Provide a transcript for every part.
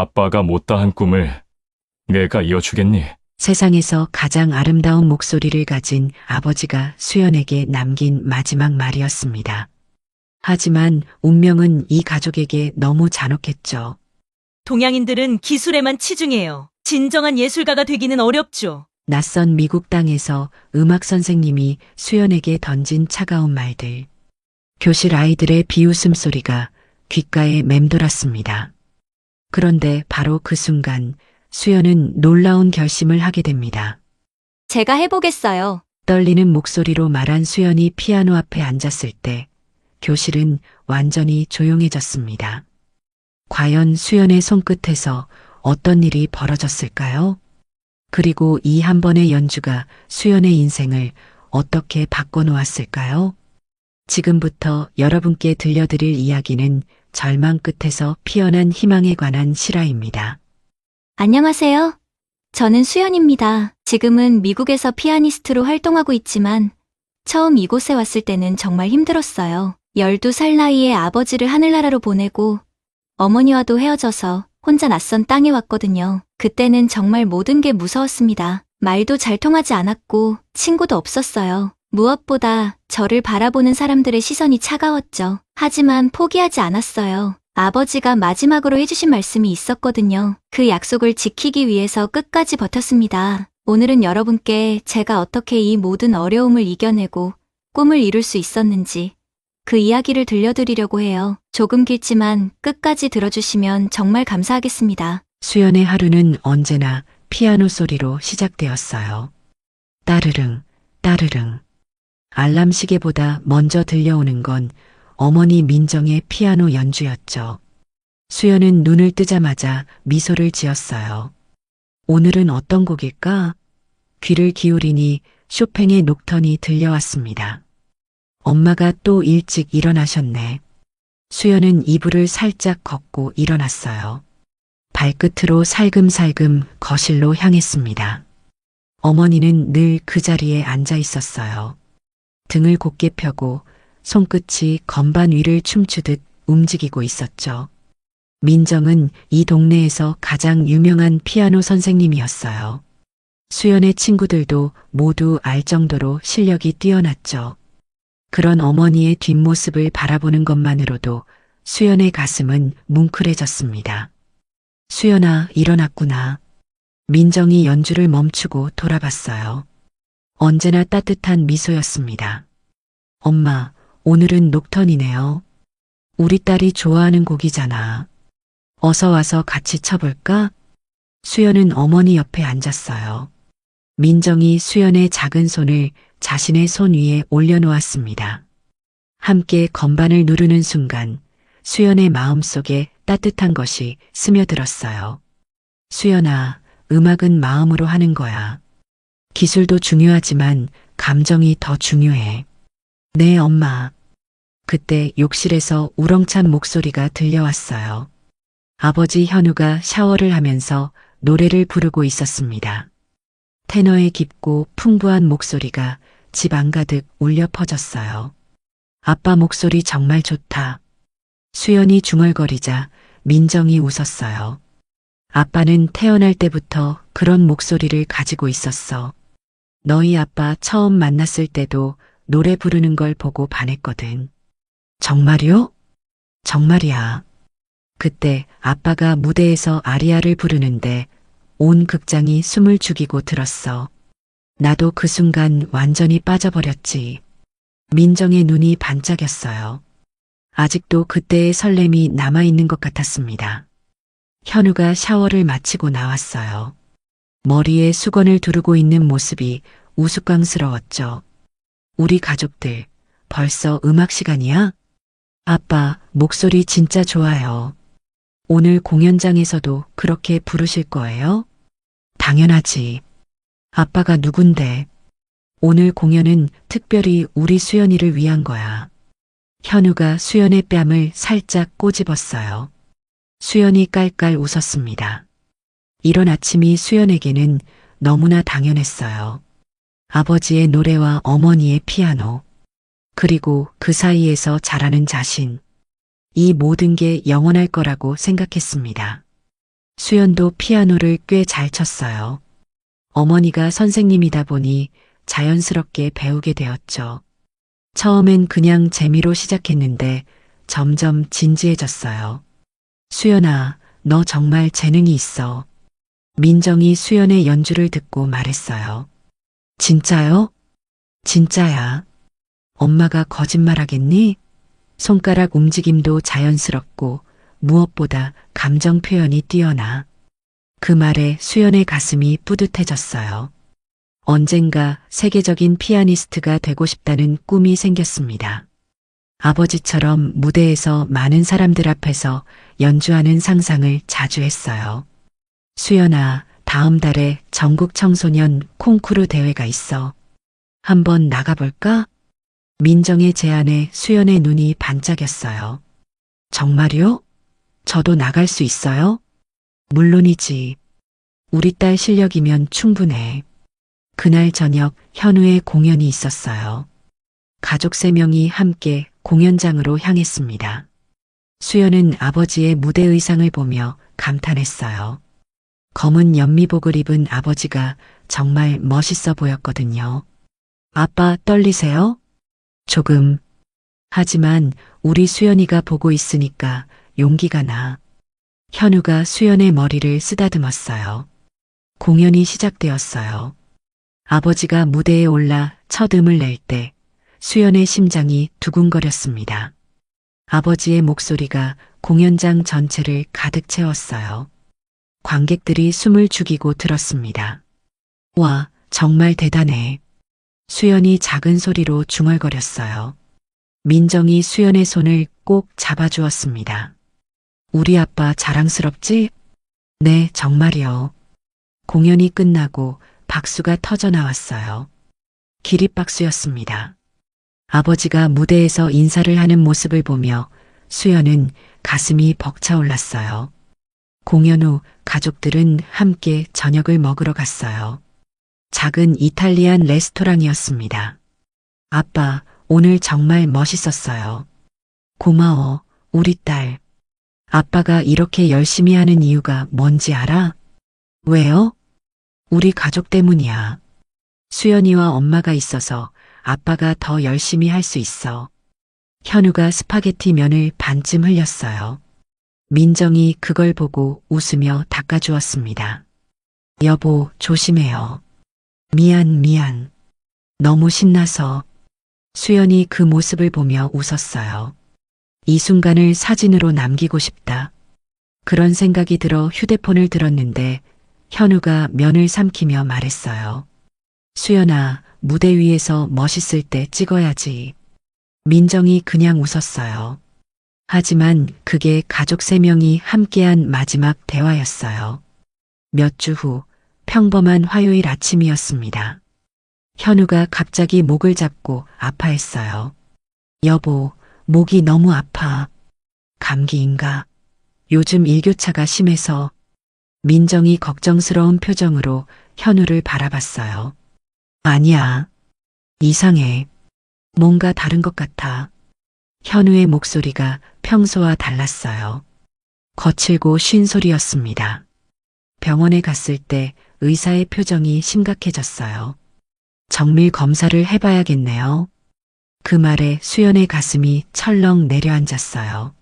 아빠가 못다한 꿈을 내가 이어주겠니? 세상에서 가장 아름다운 목소리를 가진 아버지가 수연에게 남긴 마지막 말이었습니다. 하지만 운명은 이 가족에게 너무 잔혹했죠. 동양인들은 기술에만 치중해요. 진정한 예술가가 되기는 어렵죠. 낯선 미국 땅에서 음악 선생님이 수연에게 던진 차가운 말들. 교실 아이들의 비웃음 소리가 귓가에 맴돌았습니다. 그런데 바로 그 순간 수연은 놀라운 결심을 하게 됩니다. 제가 해보겠어요. 떨리는 목소리로 말한 수연이 피아노 앞에 앉았을 때 교실은 완전히 조용해졌습니다. 과연 수연의 손끝에서 어떤 일이 벌어졌을까요? 그리고 이 한 번의 연주가 수연의 인생을 어떻게 바꿔놓았을까요? 지금부터 여러분께 들려드릴 이야기는 절망 끝에서 피어난 희망에 관한 실화입니다. 안녕하세요. 저는 수연입니다. 지금은 미국에서 피아니스트로 활동하고 있지만 처음 이곳에 왔을 때는 정말 힘들었어요. 12살 나이에 아버지를 하늘나라로 보내고 어머니와도 헤어져서 혼자 낯선 땅에 왔거든요. 그때는 정말 모든 게 무서웠습니다. 말도 잘 통하지 않았고 친구도 없었어요. 무엇보다 저를 바라보는 사람들의 시선이 차가웠죠. 하지만 포기하지 않았어요. 아버지가 마지막으로 해주신 말씀이 있었거든요. 그 약속을 지키기 위해서 끝까지 버텼습니다. 오늘은 여러분께 제가 어떻게 이 모든 어려움을 이겨내고 꿈을 이룰 수 있었는지 그 이야기를 들려드리려고 해요. 조금 길지만 끝까지 들어주시면 정말 감사하겠습니다. 수연의 하루는 언제나 피아노 소리로 시작되었어요. 따르릉, 따르릉. 알람 시계보다 먼저 들려오는 건 어머니 민정의 피아노 연주였죠. 수연은 눈을 뜨자마자 미소를 지었어요. 오늘은 어떤 곡일까? 귀를 기울이니 쇼팽의 녹턴이 들려왔습니다. 엄마가 또 일찍 일어나셨네. 수연은 이불을 살짝 걷고 일어났어요. 발끝으로 살금살금 거실로 향했습니다. 어머니는 늘 그 자리에 앉아 있었어요. 등을 곧게 펴고 손끝이 건반 위를 춤추듯 움직이고 있었죠. 민정은 이 동네에서 가장 유명한 피아노 선생님이었어요. 수연의 친구들도 모두 알 정도로 실력이 뛰어났죠. 그런 어머니의 뒷모습을 바라보는 것만으로도 수연의 가슴은 뭉클해졌습니다. 수연아, 일어났구나. 민정이 연주를 멈추고 돌아봤어요. 언제나 따뜻한 미소였습니다. 엄마, 오늘은 녹턴이네요. 우리 딸이 좋아하는 곡이잖아. 어서 와서 같이 쳐볼까? 수연은 어머니 옆에 앉았어요. 민정이 수연의 작은 손을 자신의 손 위에 올려놓았습니다. 함께 건반을 누르는 순간 수연의 마음속에 따뜻한 것이 스며들었어요. 수연아, 음악은 마음으로 하는 거야. 기술도 중요하지만 감정이 더 중요해. 네, 엄마. 그때 욕실에서 우렁찬 목소리가 들려왔어요. 아버지 현우가 샤워를 하면서 노래를 부르고 있었습니다. 테너의 깊고 풍부한 목소리가 집 안가득 울려 퍼졌어요. 아빠 목소리 정말 좋다. 수연이 중얼거리자 민정이 웃었어요. 아빠는 태어날 때부터 그런 목소리를 가지고 있었어. 너희 아빠 처음 만났을 때도 노래 부르는 걸 보고 반했거든. 정말요? 정말이야. 그때 아빠가 무대에서 아리아를 부르는데 온 극장이 숨을 죽이고 들었어. 나도 그 순간 완전히 빠져버렸지. 민정의 눈이 반짝였어요. 아직도 그때의 설렘이 남아있는 것 같았습니다. 현우가 샤워를 마치고 나왔어요. 머리에 수건을 두르고 있는 모습이 우스꽝스러웠죠. 우리 가족들, 벌써 음악 시간이야? 아빠, 목소리 진짜 좋아요. 오늘 공연장에서도 그렇게 부르실 거예요? 당연하지. 아빠가 누군데? 오늘 공연은 특별히 우리 수연이를 위한 거야. 현우가 수연의 뺨을 살짝 꼬집었어요. 수연이 깔깔 웃었습니다. 이런 아침이 수연에게는 너무나 당연했어요. 아버지의 노래와 어머니의 피아노, 그리고 그 사이에서 자라는 자신. 이 모든 게 영원할 거라고 생각했습니다. 수연도 피아노를 꽤 잘 쳤어요. 어머니가 선생님이다 보니 자연스럽게 배우게 되었죠. 처음엔 그냥 재미로 시작했는데 점점 진지해졌어요. 수연아, 너 정말 재능이 있어. 민정이 수연의 연주를 듣고 말했어요. 진짜요? 진짜야. 엄마가 거짓말하겠니? 손가락 움직임도 자연스럽고 무엇보다 감정 표현이 뛰어나. 그 말에 수연의 가슴이 뿌듯해졌어요. 언젠가 세계적인 피아니스트가 되고 싶다는 꿈이 생겼습니다. 아버지처럼 무대에서 많은 사람들 앞에서 연주하는 상상을 자주 했어요. 수연아, 다음 달에 전국 청소년 콩쿠르 대회가 있어. 한번 나가볼까? 민정의 제안에 수연의 눈이 반짝였어요. 정말요? 저도 나갈 수 있어요? 물론이지. 우리 딸 실력이면 충분해. 그날 저녁 현우의 공연이 있었어요. 가족 3명이 함께 공연장으로 향했습니다. 수연은 아버지의 무대 의상을 보며 감탄했어요. 검은 연미복을 입은 아버지가 정말 멋있어 보였거든요. 아빠 떨리세요? 조금. 하지만 우리 수연이가 보고 있으니까 용기가 나. 현우가 수연의 머리를 쓰다듬었어요. 공연이 시작되었어요. 아버지가 무대에 올라 첫 음을 낼 때 수연의 심장이 두근거렸습니다. 아버지의 목소리가 공연장 전체를 가득 채웠어요. 관객들이 숨을 죽이고 들었습니다. 와, 정말 대단해. 수연이 작은 소리로 중얼거렸어요. 민정이 수연의 손을 꼭 잡아주었습니다. 우리 아빠 자랑스럽지? 네, 정말이요. 공연이 끝나고 박수가 터져 나왔어요. 기립박수였습니다. 아버지가 무대에서 인사를 하는 모습을 보며 수연은 가슴이 벅차올랐어요. 공연 후 가족들은 함께 저녁을 먹으러 갔어요. 작은 이탈리안 레스토랑이었습니다. 아빠, 오늘 정말 멋있었어요. 고마워, 우리 딸. 아빠가 이렇게 열심히 하는 이유가 뭔지 알아? 왜요? 우리 가족 때문이야. 수연이와 엄마가 있어서 아빠가 더 열심히 할 수 있어. 현우가 스파게티 면을 반쯤 흘렸어요. 민정이 그걸 보고 웃으며 닦아주었습니다. 여보, 조심해요. 미안. 너무 신나서. 수연이 그 모습을 보며 웃었어요. 이 순간을 사진으로 남기고 싶다. 그런 생각이 들어 휴대폰을 들었는데 현우가 면을 삼키며 말했어요. 수연아, 무대 위에서 멋있을 때 찍어야지. 민정이 그냥 웃었어요. 하지만 그게 가족 3명이 함께한 마지막 대화였어요. 몇 주 후 평범한 화요일 아침이었습니다. 현우가 갑자기 목을 잡고 아파했어요. 여보, 목이 너무 아파. 감기인가? 요즘 일교차가 심해서. 민정이 걱정스러운 표정으로 현우를 바라봤어요. 아니야. 이상해. 뭔가 다른 것 같아. 현우의 목소리가 평소와 달랐어요. 거칠고 쉰 소리였습니다. 병원에 갔을 때 의사의 표정이 심각해졌어요. 정밀 검사를 해봐야겠네요. 그 말에 수연의 가슴이 철렁 내려앉았어요.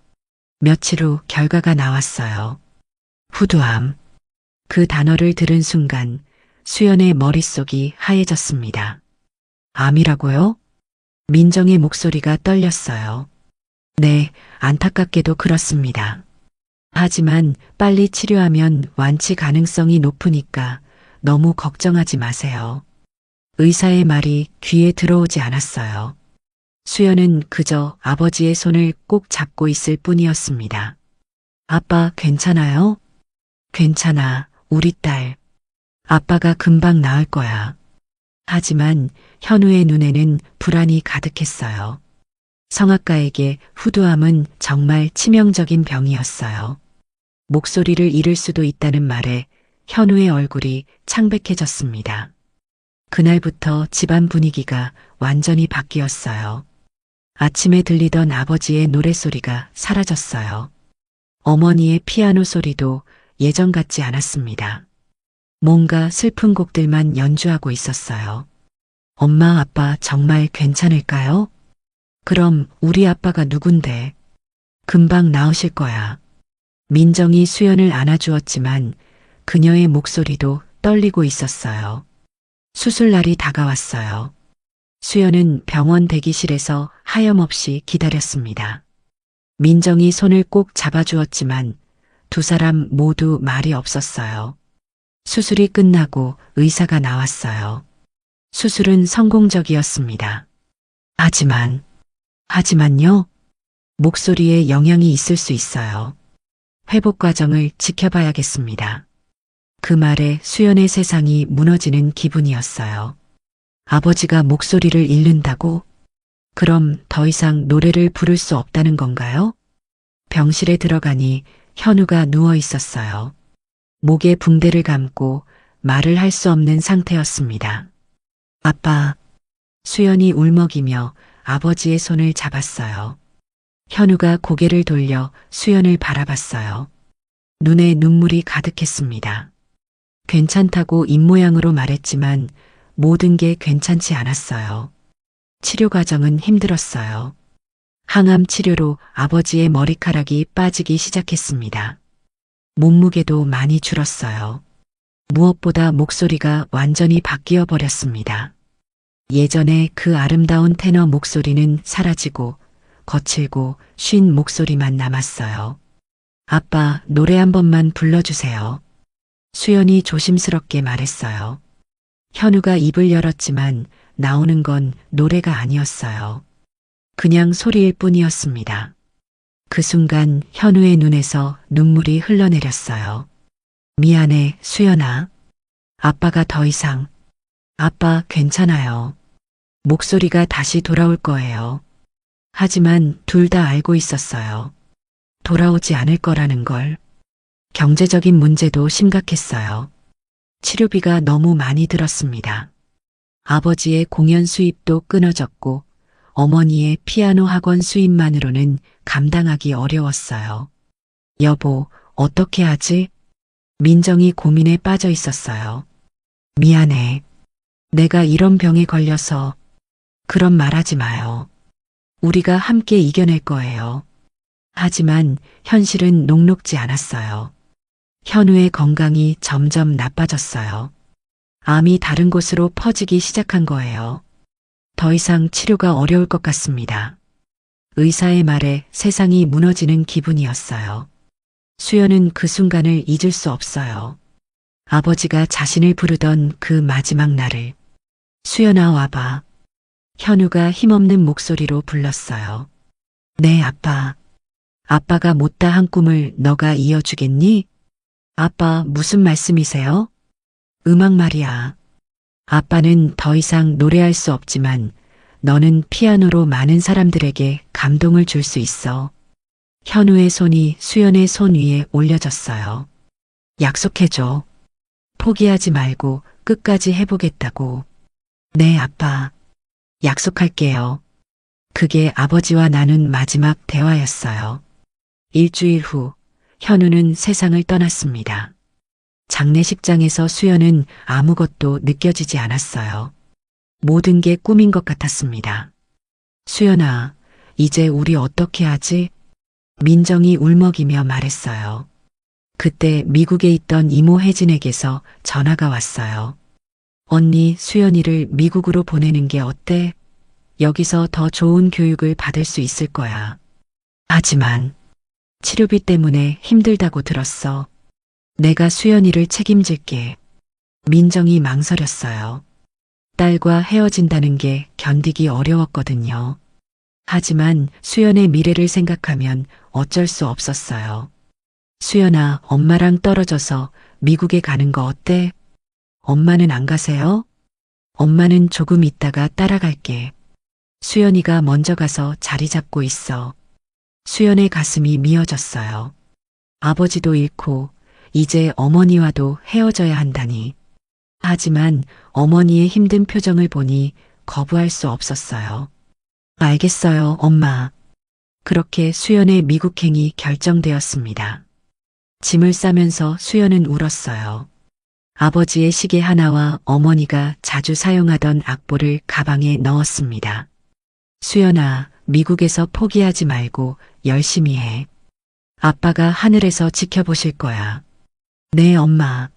며칠 후 결과가 나왔어요. 후두암. 그 단어를 들은 순간 수연의 머릿속이 하얘졌습니다. 암이라고요? 민정의 목소리가 떨렸어요. 네, 안타깝게도 그렇습니다. 하지만 빨리 치료하면 완치 가능성이 높으니까 너무 걱정하지 마세요. 의사의 말이 귀에 들어오지 않았어요. 수연은 그저 아버지의 손을 꼭 잡고 있을 뿐이었습니다. 아빠 괜찮아요? 괜찮아, 우리 딸. 아빠가 금방 나을 거야. 하지만 현우의 눈에는 불안이 가득했어요. 성악가에게 후두암은 정말 치명적인 병이었어요. 목소리를 잃을 수도 있다는 말에 현우의 얼굴이 창백해졌습니다. 그날부터 집안 분위기가 완전히 바뀌었어요. 아침에 들리던 아버지의 노랫소리가 사라졌어요. 어머니의 피아노 소리도 예전 같지 않았습니다. 뭔가 슬픈 곡들만 연주하고 있었어요. 엄마, 아빠 정말 괜찮을까요? 그럼 우리 아빠가 누군데? 금방 나으실 거야. 민정이 수연을 안아주었지만 그녀의 목소리도 떨리고 있었어요. 수술 날이 다가왔어요. 수연은 병원 대기실에서 하염없이 기다렸습니다. 민정이 손을 꼭 잡아주었지만 두 사람 모두 말이 없었어요. 수술이 끝나고 의사가 나왔어요. 수술은 성공적이었습니다. 하지만요? 목소리에 영향이 있을 수 있어요. 회복 과정을 지켜봐야겠습니다. 그 말에 수연의 세상이 무너지는 기분이었어요. 아버지가 목소리를 잃는다고? 그럼 더 이상 노래를 부를 수 없다는 건가요? 병실에 들어가니 현우가 누워 있었어요. 목에 붕대를 감고 말을 할 수 없는 상태였습니다. 아빠, 수연이 울먹이며 아버지의 손을 잡았어요. 현우가 고개를 돌려 수연을 바라봤어요. 눈에 눈물이 가득했습니다. 괜찮다고 입모양으로 말했지만 모든 게 괜찮지 않았어요. 치료 과정은 힘들었어요. 항암 치료로 아버지의 머리카락이 빠지기 시작했습니다. 몸무게도 많이 줄었어요. 무엇보다 목소리가 완전히 바뀌어 버렸습니다. 예전에 그 아름다운 테너 목소리는 사라지고 거칠고 쉰 목소리만 남았어요. 아빠, 노래 한 번만 불러주세요. 수연이 조심스럽게 말했어요. 현우가 입을 열었지만 나오는 건 노래가 아니었어요. 그냥 소리일 뿐이었습니다. 그 순간 현우의 눈에서 눈물이 흘러내렸어요. 미안해, 수연아. 아빠가 더 이상. 아빠, 괜찮아요. 목소리가 다시 돌아올 거예요. 하지만 둘 다 알고 있었어요. 돌아오지 않을 거라는 걸. 경제적인 문제도 심각했어요. 치료비가 너무 많이 들었습니다. 아버지의 공연 수입도 끊어졌고 어머니의 피아노 학원 수입만으로는 감당하기 어려웠어요. 여보, 어떻게 하지? 민정이 고민에 빠져 있었어요. 미안해. 내가 이런 병에 걸려서. 그런 말하지 마요. 우리가 함께 이겨낼 거예요. 하지만 현실은 녹록지 않았어요. 현우의 건강이 점점 나빠졌어요. 암이 다른 곳으로 퍼지기 시작한 거예요. 더 이상 치료가 어려울 것 같습니다. 의사의 말에 세상이 무너지는 기분이었어요. 수연은 그 순간을 잊을 수 없어요. 아버지가 자신을 부르던 그 마지막 날을. 수연아, 와봐. 현우가 힘없는 목소리로 불렀어요. 네, 아빠. 아빠가 못다 한 꿈을 너가 이어주겠니? 아빠, 무슨 말씀이세요? 음악 말이야. 아빠는 더 이상 노래할 수 없지만 너는 피아노로 많은 사람들에게 감동을 줄 수 있어. 현우의 손이 수연의 손 위에 올려졌어요. 약속해줘. 포기하지 말고 끝까지 해보겠다고. 네, 아빠. 약속할게요. 그게 아버지와 나눈 마지막 대화였어요. 일주일 후, 현우는 세상을 떠났습니다. 장례식장에서 수연은 아무것도 느껴지지 않았어요. 모든 게 꿈인 것 같았습니다. 수연아, 이제 우리 어떻게 하지? 민정이 울먹이며 말했어요. 그때 미국에 있던 이모 혜진에게서 전화가 왔어요. 언니, 수연이를 미국으로 보내는 게 어때? 여기서 더 좋은 교육을 받을 수 있을 거야. 하지만 치료비 때문에 힘들다고 들었어. 내가 수연이를 책임질게. 민정이 망설였어요. 딸과 헤어진다는 게 견디기 어려웠거든요. 하지만 수연의 미래를 생각하면 어쩔 수 없었어요. 수연아, 엄마랑 떨어져서 미국에 가는 거 어때? 엄마는 안 가세요? 엄마는 조금 있다가 따라갈게. 수연이가 먼저 가서 자리 잡고 있어. 수연의 가슴이 미어졌어요. 아버지도 잃고 이제 어머니와도 헤어져야 한다니. 하지만 어머니의 힘든 표정을 보니 거부할 수 없었어요. 알겠어요, 엄마. 그렇게 수연의 미국행이 결정되었습니다. 짐을 싸면서 수연은 울었어요. 아버지의 시계 하나와 어머니가 자주 사용하던 악보를 가방에 넣었습니다. 수연아, 미국에서 포기하지 말고 열심히 해. 아빠가 하늘에서 지켜보실 거야. 네, 엄마.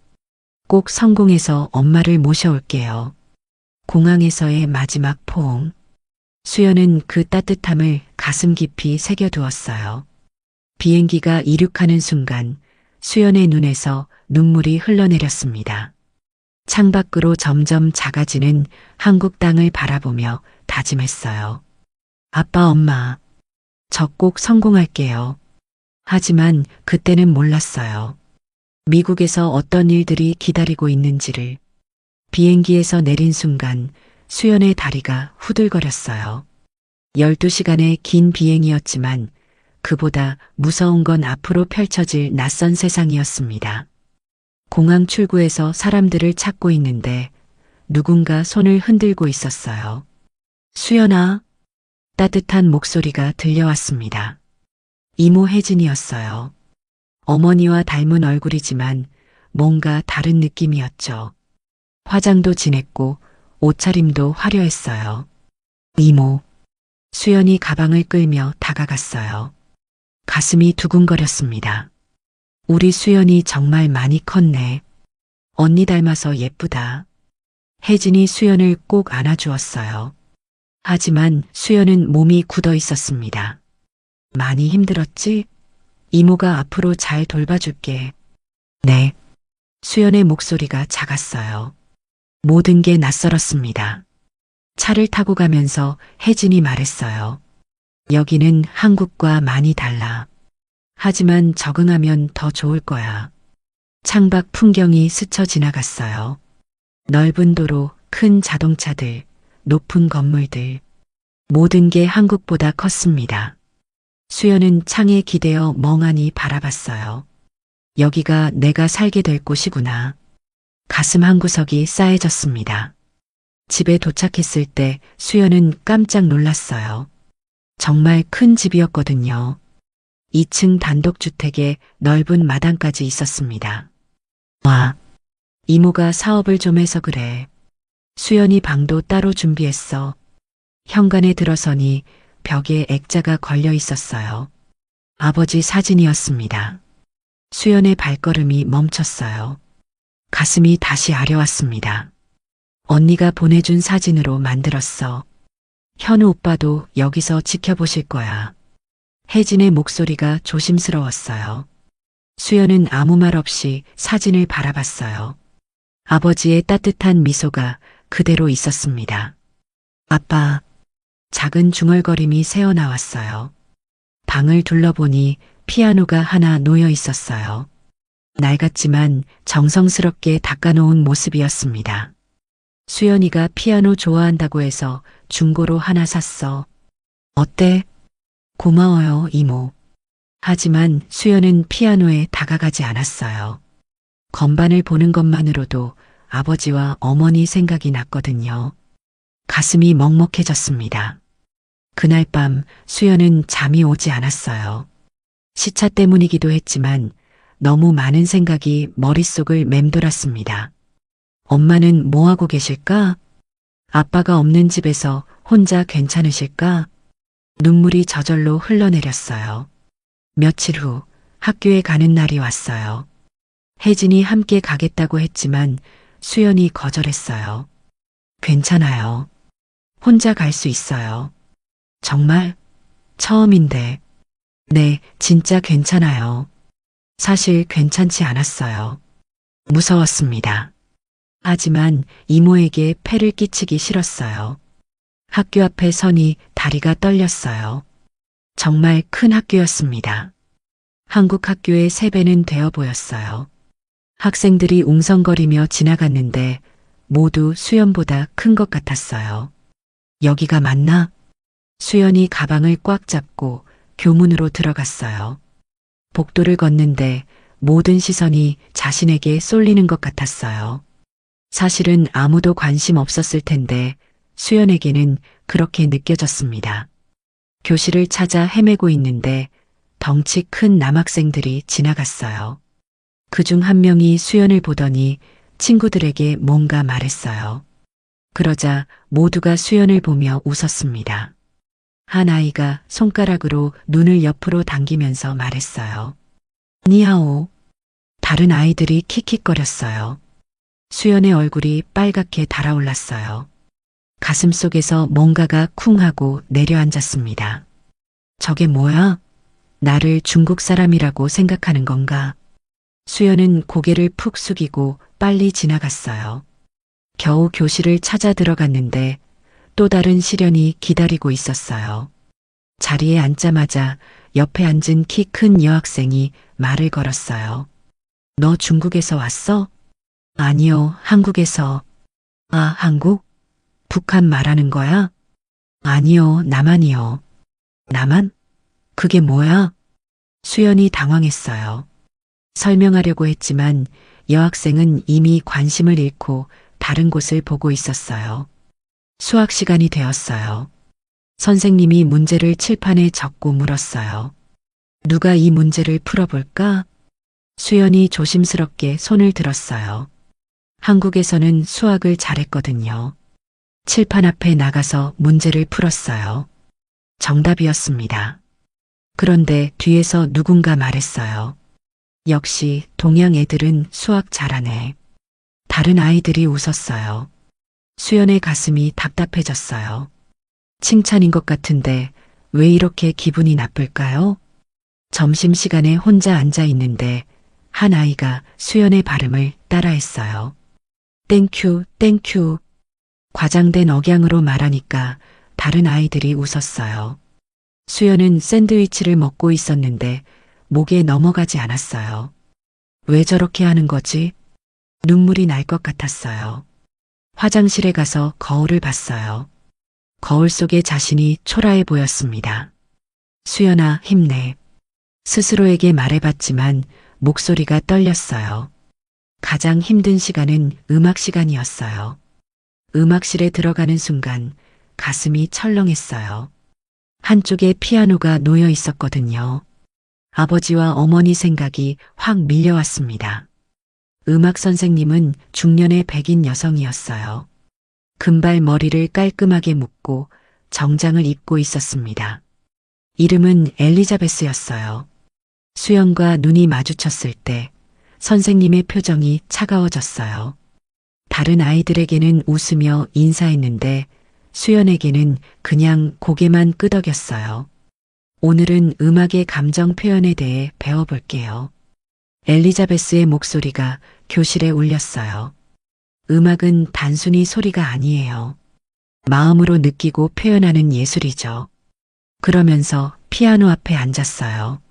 꼭 성공해서 엄마를 모셔올게요. 공항에서의 마지막 포옹. 수연은 그 따뜻함을 가슴 깊이 새겨두었어요. 비행기가 이륙하는 순간 수연의 눈에서 눈물이 흘러내렸습니다. 창밖으로 점점 작아지는 한국 땅을 바라보며 다짐했어요. 아빠, 엄마, 저 꼭 성공할게요. 하지만 그때는 몰랐어요. 미국에서 어떤 일들이 기다리고 있는지를. 비행기에서 내린 순간 수연의 다리가 후들거렸어요. 12시간의 긴 비행이었지만 그보다 무서운 건 앞으로 펼쳐질 낯선 세상이었습니다. 공항 출구에서 사람들을 찾고 있는데 누군가 손을 흔들고 있었어요. 수연아, 따뜻한 목소리가 들려왔습니다. 이모 혜진이었어요. 어머니와 닮은 얼굴이지만 뭔가 다른 느낌이었죠. 화장도 진했고 옷차림도 화려했어요. 이모. 수연이 가방을 끌며 다가갔어요. 가슴이 두근거렸습니다. 우리 수연이 정말 많이 컸네. 언니 닮아서 예쁘다. 혜진이 수연을 꼭 안아주었어요. 하지만 수연은 몸이 굳어 있었습니다. 많이 힘들었지? 이모가 앞으로 잘 돌봐줄게. 네. 수연의 목소리가 작았어요. 모든 게 낯설었습니다. 차를 타고 가면서 혜진이 말했어요. 여기는 한국과 많이 달라. 하지만 적응하면 더 좋을 거야. 창밖 풍경이 스쳐 지나갔어요. 넓은 도로, 큰 자동차들, 높은 건물들. 모든 게 한국보다 컸습니다. 수연은 창에 기대어 멍하니 바라봤어요. 여기가 내가 살게 될 곳이구나. 가슴 한구석이 싸해졌습니다. 집에 도착했을 때 수연은 깜짝 놀랐어요. 정말 큰 집이었거든요. 2층 단독주택에 넓은 마당까지 있었습니다. 와, 이모가 사업을 좀 해서 그래. 수연이 방도 따로 준비했어. 현관에 들어서니 벽에 액자가 걸려 있었어요. 아버지 사진이었습니다. 수연의 발걸음이 멈췄어요. 가슴이 다시 아려왔습니다. 언니가 보내준 사진으로 만들었어. 현우 오빠도 여기서 지켜보실 거야. 혜진의 목소리가 조심스러웠어요. 수연은 아무 말 없이 사진을 바라봤어요. 아버지의 따뜻한 미소가 그대로 있었습니다. 아빠, 작은 중얼거림이 새어나왔어요. 방을 둘러보니 피아노가 하나 놓여 있었어요. 낡았지만 정성스럽게 닦아놓은 모습이었습니다. 수연이가 피아노 좋아한다고 해서 중고로 하나 샀어. 어때? 고마워요, 이모. 하지만 수연은 피아노에 다가가지 않았어요. 건반을 보는 것만으로도 아버지와 어머니 생각이 났거든요. 가슴이 먹먹해졌습니다. 그날 밤 수연은 잠이 오지 않았어요. 시차 때문이기도 했지만 너무 많은 생각이 머릿속을 맴돌았습니다. 엄마는 뭐하고 계실까? 아빠가 없는 집에서 혼자 괜찮으실까? 눈물이 저절로 흘러내렸어요. 며칠 후 학교에 가는 날이 왔어요. 혜진이 함께 가겠다고 했지만 수연이 거절했어요. 괜찮아요. 혼자 갈 수 있어요. 정말? 처음인데. 네, 진짜 괜찮아요. 사실 괜찮지 않았어요. 무서웠습니다. 하지만 이모에게 폐를 끼치기 싫었어요. 학교 앞에 서니 다리가 떨렸어요. 정말 큰 학교였습니다. 한국 학교의 3배는 되어 보였어요. 학생들이 웅성거리며 지나갔는데 모두 수연보다 큰 것 같았어요. 여기가 맞나? 수연이 가방을 꽉 잡고 교문으로 들어갔어요. 복도를 걷는데 모든 시선이 자신에게 쏠리는 것 같았어요. 사실은 아무도 관심 없었을 텐데 수연에게는 그렇게 느껴졌습니다. 교실을 찾아 헤매고 있는데 덩치 큰 남학생들이 지나갔어요. 그중 한 명이 수연을 보더니 친구들에게 뭔가 말했어요. 그러자 모두가 수연을 보며 웃었습니다. 한 아이가 손가락으로 눈을 옆으로 당기면서 말했어요. 니하오. 다른 아이들이 킥킥거렸어요. 수연의 얼굴이 빨갛게 달아올랐어요. 가슴속에서 뭔가가 쿵 하고 내려앉았습니다. 저게 뭐야? 나를 중국 사람이라고 생각하는 건가? 수연은 고개를 푹 숙이고 빨리 지나갔어요. 겨우 교실을 찾아 들어갔는데 또 다른 시련이 기다리고 있었어요. 자리에 앉자마자 옆에 앉은 키 큰 여학생이 말을 걸었어요. 너 중국에서 왔어? 아니요, 한국에서. 아, 한국? 북한 말하는 거야? 아니요, 남한이요. 남한? 그게 뭐야? 수연이 당황했어요. 설명하려고 했지만 여학생은 이미 관심을 잃고 다른 곳을 보고 있었어요. 수학 시간이 되었어요. 선생님이 문제를 칠판에 적고 물었어요. 누가 이 문제를 풀어볼까? 수연이 조심스럽게 손을 들었어요. 한국에서는 수학을 잘했거든요. 칠판 앞에 나가서 문제를 풀었어요. 정답이었습니다. 그런데 뒤에서 누군가 말했어요. 역시 동양 애들은 수학 잘하네. 다른 아이들이 웃었어요. 수연의 가슴이 답답해졌어요. 칭찬인 것 같은데 왜 이렇게 기분이 나쁠까요? 점심시간에 혼자 앉아 있는데 한 아이가 수연의 발음을 따라했어요. 땡큐, 땡큐. 과장된 억양으로 말하니까 다른 아이들이 웃었어요. 수연은 샌드위치를 먹고 있었는데 목에 넘어가지 않았어요. 왜 저렇게 하는 거지? 눈물이 날 것 같았어요. 화장실에 가서 거울을 봤어요. 거울 속에 자신이 초라해 보였습니다. 수연아, 힘내. 스스로에게 말해봤지만 목소리가 떨렸어요. 가장 힘든 시간은 음악 시간이었어요. 음악실에 들어가는 순간 가슴이 철렁했어요. 한쪽에 피아노가 놓여 있었거든요. 아버지와 어머니 생각이 확 밀려왔습니다. 음악 선생님은 중년의 백인 여성이었어요. 금발 머리를 깔끔하게 묶고 정장을 입고 있었습니다. 이름은 엘리자베스였어요. 수연과 눈이 마주쳤을 때 선생님의 표정이 차가워졌어요. 다른 아이들에게는 웃으며 인사했는데 수연에게는 그냥 고개만 끄덕였어요. 오늘은 음악의 감정 표현에 대해 배워볼게요. 엘리자베스의 목소리가 교실에 울렸어요. 음악은 단순히 소리가 아니에요. 마음으로 느끼고 표현하는 예술이죠. 그러면서 피아노 앞에 앉았어요.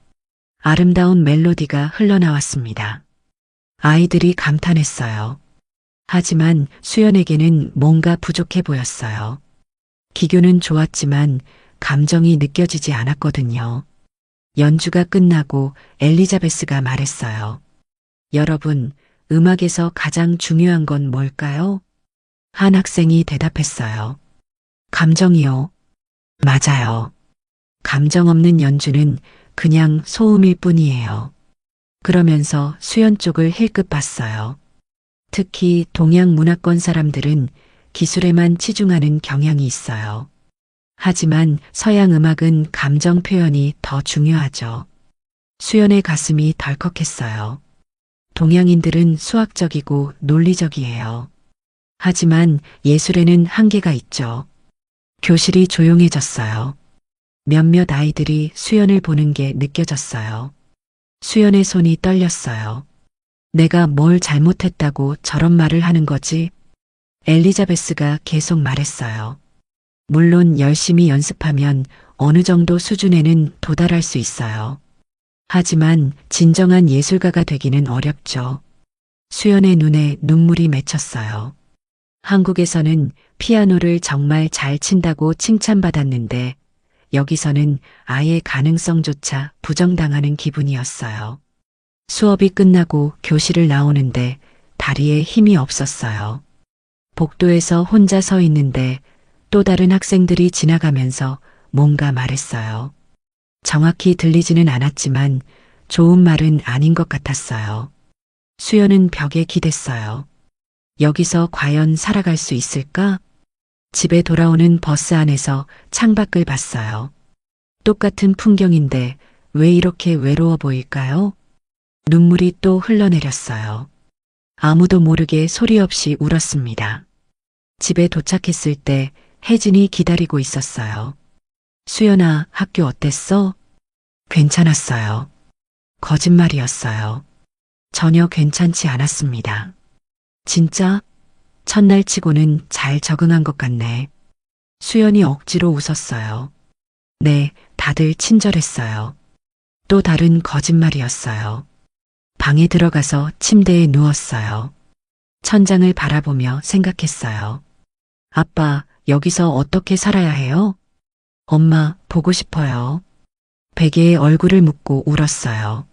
아름다운 멜로디가 흘러나왔습니다. 아이들이 감탄했어요. 하지만 수연에게는 뭔가 부족해 보였어요. 기교는 좋았지만 감정이 느껴지지 않았거든요. 연주가 끝나고 엘리자베스가 말했어요. 여러분, 음악에서 가장 중요한 건 뭘까요? 한 학생이 대답했어요. 감정이요. 맞아요. 감정 없는 연주는 그냥 소음일 뿐이에요. 그러면서 수연 쪽을 힐끗 봤어요. 특히 동양 문화권 사람들은 기술에만 치중하는 경향이 있어요. 하지만 서양 음악은 감정 표현이 더 중요하죠. 수연의 가슴이 덜컥했어요. 동양인들은 수학적이고 논리적이에요. 하지만 예술에는 한계가 있죠. 교실이 조용해졌어요. 몇몇 아이들이 수연을 보는 게 느껴졌어요. 수연의 손이 떨렸어요. 내가 뭘 잘못했다고 저런 말을 하는 거지? 엘리자베스가 계속 말했어요. 물론 열심히 연습하면 어느 정도 수준에는 도달할 수 있어요. 하지만 진정한 예술가가 되기는 어렵죠. 수연의 눈에 눈물이 맺혔어요. 한국에서는 피아노를 정말 잘 친다고 칭찬받았는데 여기서는 아예 가능성조차 부정당하는 기분이었어요. 수업이 끝나고 교실을 나오는데 다리에 힘이 없었어요. 복도에서 혼자 서 있는데 또 다른 학생들이 지나가면서 뭔가 말했어요. 정확히 들리지는 않았지만 좋은 말은 아닌 것 같았어요. 수연은 벽에 기댔어요. 여기서 과연 살아갈 수 있을까? 집에 돌아오는 버스 안에서 창밖을 봤어요. 똑같은 풍경인데 왜 이렇게 외로워 보일까요? 눈물이 또 흘러내렸어요. 아무도 모르게 소리 없이 울었습니다. 집에 도착했을 때 혜진이 기다리고 있었어요. 수연아, 학교 어땠어? 괜찮았어요. 거짓말이었어요. 전혀 괜찮지 않았습니다. 진짜? 첫날 치고는 잘 적응한 것 같네. 수연이 억지로 웃었어요. 네, 다들 친절했어요. 또 다른 거짓말이었어요. 방에 들어가서 침대에 누웠어요. 천장을 바라보며 생각했어요. 아빠, 여기서 어떻게 살아야 해요? 엄마, 보고 싶어요. 베개에 얼굴을 묻고 울었어요.